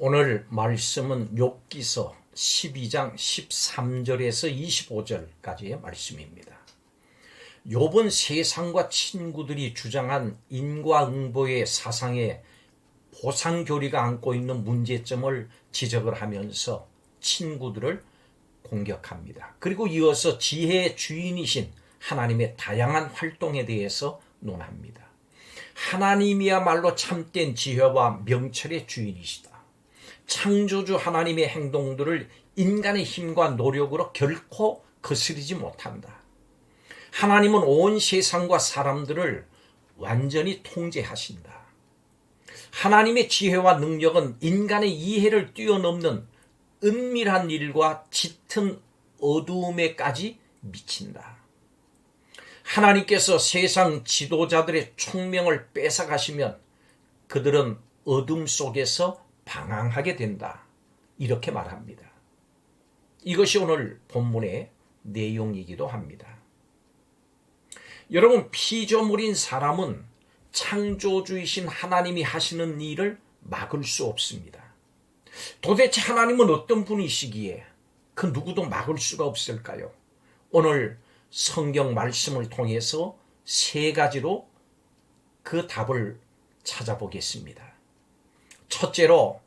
오늘 말씀은 욥기서 12장 13절에서 25절까지의 말씀입니다. 욥은 세상과 친구들이 주장한 인과응보의 사상에 보상교리가 안고 있는 문제점을 지적을 하면서 친구들을 공격합니다. 그리고 이어서 지혜의 주인이신 하나님의 다양한 활동에 대해서 논합니다. 하나님이야말로 참된 지혜와 명철의 주인이시다. 창조주 하나님의 행동들을 인간의 힘과 노력으로 결코 거스르지 못한다. 하나님은 온 세상과 사람들을 완전히 통제하신다. 하나님의 지혜와 능력은 인간의 이해를 뛰어넘는 은밀한 일과 짙은 어두움에까지 미친다. 하나님께서 세상 지도자들의 총명을 뺏어가시면 그들은 어둠 속에서 방황하게 된다. 이렇게 말합니다. 이것이 오늘 본문의 내용이기도 합니다. 여러분, 피조물인 사람은 창조주이신 하나님이 하시는 일을 막을 수 없습니다. 도대체 하나님은 어떤 분이시기에 그 누구도 막을 수가 없을까요? 오늘 성경 말씀을 통해서 세 가지로 그 답을 찾아보겠습니다. 첫째로,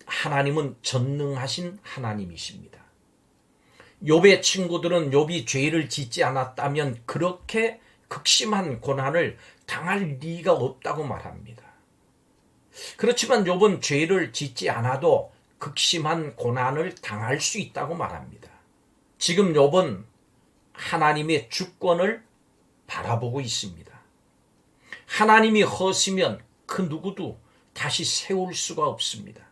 하나님은 전능하신 하나님이십니다. 욥의 친구들은 욥이 죄를 짓지 않았다면 그렇게 극심한 고난을 당할 리가 없다고 말합니다. 그렇지만 욥은 죄를 짓지 않아도 극심한 고난을 당할 수 있다고 말합니다. 지금 욥은 하나님의 주권을 바라보고 있습니다. 하나님이 허시면 그 누구도 다시 세울 수가 없습니다.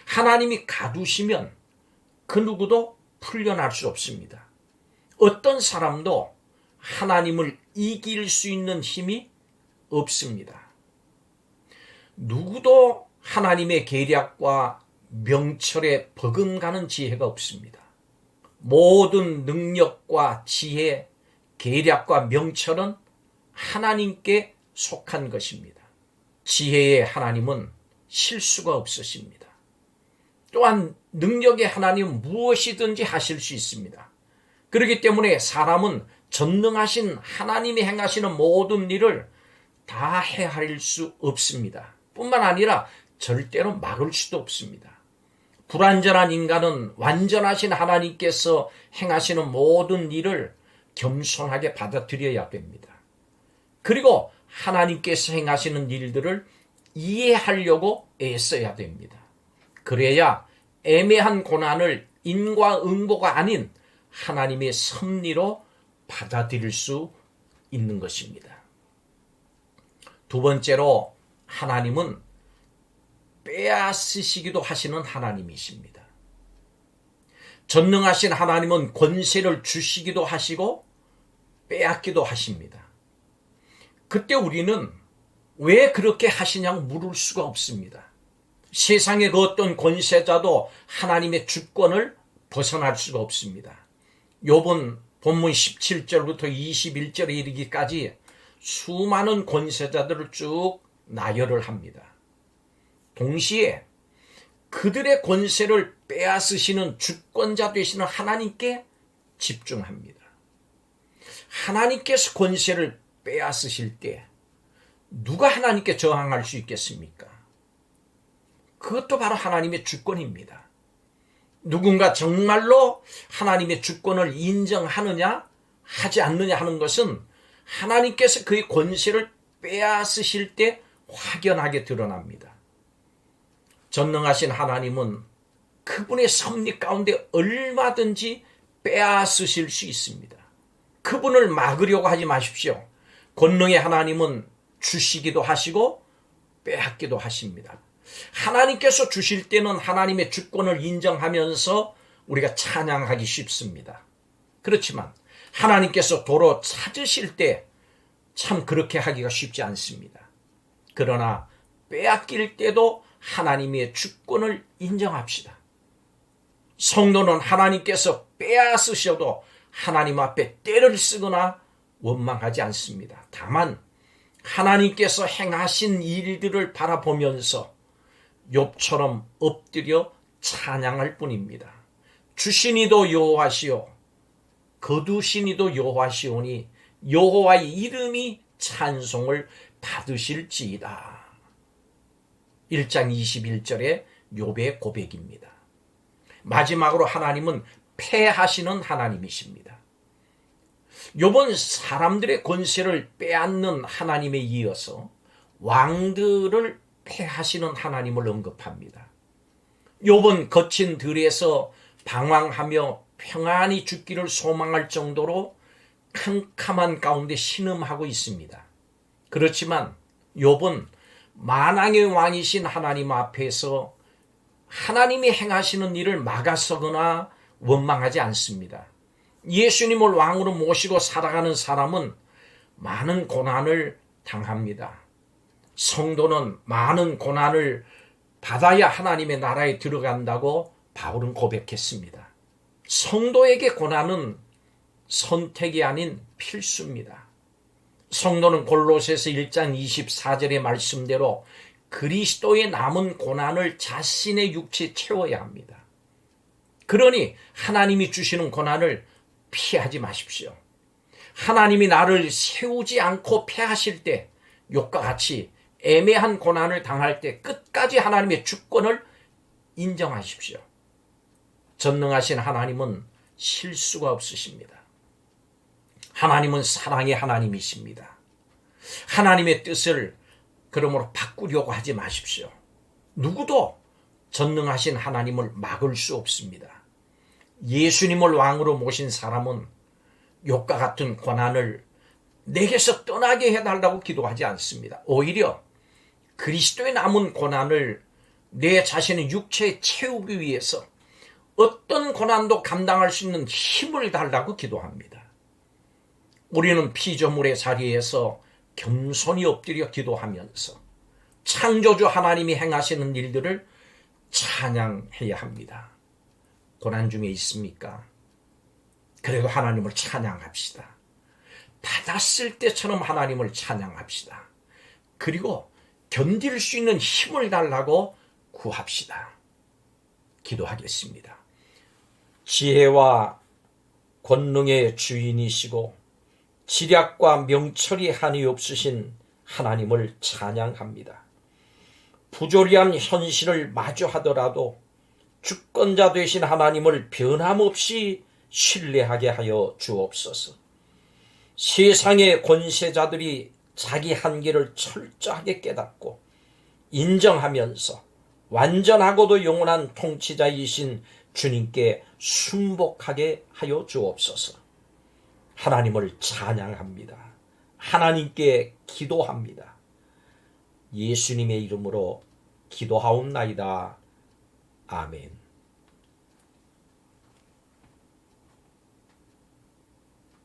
하나님이 가두시면 그 누구도 풀려날 수 없습니다. 어떤 사람도 하나님을 이길 수 있는 힘이 없습니다. 누구도 하나님의 계략과 명철에 버금가는 지혜가 없습니다. 모든 능력과 지혜, 계략과 명철은 하나님께 속한 것입니다. 지혜의 하나님은 실수가 없으십니다. 또한 능력의 하나님은 무엇이든지 하실 수 있습니다. 그렇기 때문에 사람은 전능하신 하나님이 행하시는 모든 일을 다 헤아릴 수 없습니다. 뿐만 아니라 절대로 막을 수도 없습니다. 불완전한 인간은 완전하신 하나님께서 행하시는 모든 일을 겸손하게 받아들여야 됩니다. 그리고 하나님께서 행하시는 일들을 이해하려고 애써야 됩니다. 그래야 애매한 고난을 인과응보가 아닌 하나님의 섭리로 받아들일 수 있는 것입니다. 두 번째로, 하나님은 빼앗으시기도 하시는 하나님이십니다. 전능하신 하나님은 권세를 주시기도 하시고 빼앗기도 하십니다. 그때 우리는 왜 그렇게 하시냐고 물을 수가 없습니다. 세상의 그 어떤 권세자도 하나님의 주권을 벗어날 수가 없습니다. 욥은 본문 17절부터 21절에 이르기까지 수많은 권세자들을 쭉 나열을 합니다. 동시에 그들의 권세를 빼앗으시는 주권자 되시는 하나님께 집중합니다. 하나님께서 권세를 빼앗으실 때 누가 하나님께 저항할 수 있겠습니까? 그것도 바로 하나님의 주권입니다. 누군가 정말로 하나님의 주권을 인정하느냐 하지 않느냐 하는 것은 하나님께서 그의 권세를 빼앗으실 때 확연하게 드러납니다. 전능하신 하나님은 그분의 섭리 가운데 얼마든지 빼앗으실 수 있습니다. 그분을 막으려고 하지 마십시오. 권능의 하나님은 주시기도 하시고 빼앗기도 하십니다. 하나님께서 주실 때는 하나님의 주권을 인정하면서 우리가 찬양하기 쉽습니다. 그렇지만 하나님께서 도로 찾으실 때 참 그렇게 하기가 쉽지 않습니다. 그러나 빼앗길 때도 하나님의 주권을 인정합시다. 성도는 하나님께서 빼앗으셔도 하나님 앞에 떼를 쓰거나 원망하지 않습니다. 다만 하나님께서 행하신 일들을 바라보면서 욥처럼 엎드려 찬양할 뿐입니다. 주시니도 여호와시요 거두시니도 여호와시오니 여호와의 이름이 찬송을 받으실지이다. 1장 21절의 욥의 고백입니다. 마지막으로 하나님은 패하시는 하나님이십니다. 욥은 사람들의 권세를 빼앗는 하나님에 이어서 왕들을 패하시는 하나님을 언급합니다. 욥은 거친 들에서 방황하며 평안히 죽기를 소망할 정도로 캄캄한 가운데 신음하고 있습니다. 그렇지만 욥은 만왕의 왕이신 하나님 앞에서 하나님이 행하시는 일을 막아서거나 원망하지 않습니다. 예수님을 왕으로 모시고 살아가는 사람은 많은 고난을 당합니다. 성도는 많은 고난을 받아야 하나님의 나라에 들어간다고 바울은 고백했습니다. 성도에게 고난은 선택이 아닌 필수입니다. 성도는 골로새서 1장 24절의 말씀대로 그리스도의 남은 고난을 자신의 육체에 채워야 합니다. 그러니 하나님이 주시는 고난을 피하지 마십시오. 하나님이 나를 세우지 않고 패하실 때 욥과 같이 애매한 고난을 당할 때 끝까지 하나님의 주권을 인정하십시오. 전능하신 하나님은 실수가 없으십니다. 하나님은 사랑의 하나님이십니다. 하나님의 뜻을 그러므로 바꾸려고 하지 마십시오. 누구도 전능하신 하나님을 막을 수 없습니다. 예수님을 왕으로 모신 사람은 욥과 같은 고난을 내게서 떠나게 해달라고 기도하지 않습니다. 오히려 그리스도의 남은 고난을 내 자신의 육체에 채우기 위해서 어떤 고난도 감당할 수 있는 힘을 달라고 기도합니다. 우리는 피조물의 자리에서 겸손히 엎드려 기도하면서 창조주 하나님이 행하시는 일들을 찬양해야 합니다. 고난 중에 있습니까? 그래도 하나님을 찬양합시다. 받았을 때처럼 하나님을 찬양합시다. 그리고 견딜 수 있는 힘을 달라고 구합시다. 기도하겠습니다. 지혜와 권능의 주인이시고 지략과 명철이 한이 없으신 하나님을 찬양합니다. 부조리한 현실을 마주하더라도 주권자 되신 하나님을 변함없이 신뢰하게 하여 주옵소서. 세상의 권세자들이 자기 한계를 철저하게 깨닫고 인정하면서 완전하고도 영원한 통치자이신 주님께 순복하게 하여 주옵소서. 하나님을 찬양합니다. 하나님께 기도합니다. 예수님의 이름으로 기도하옵나이다. 아멘.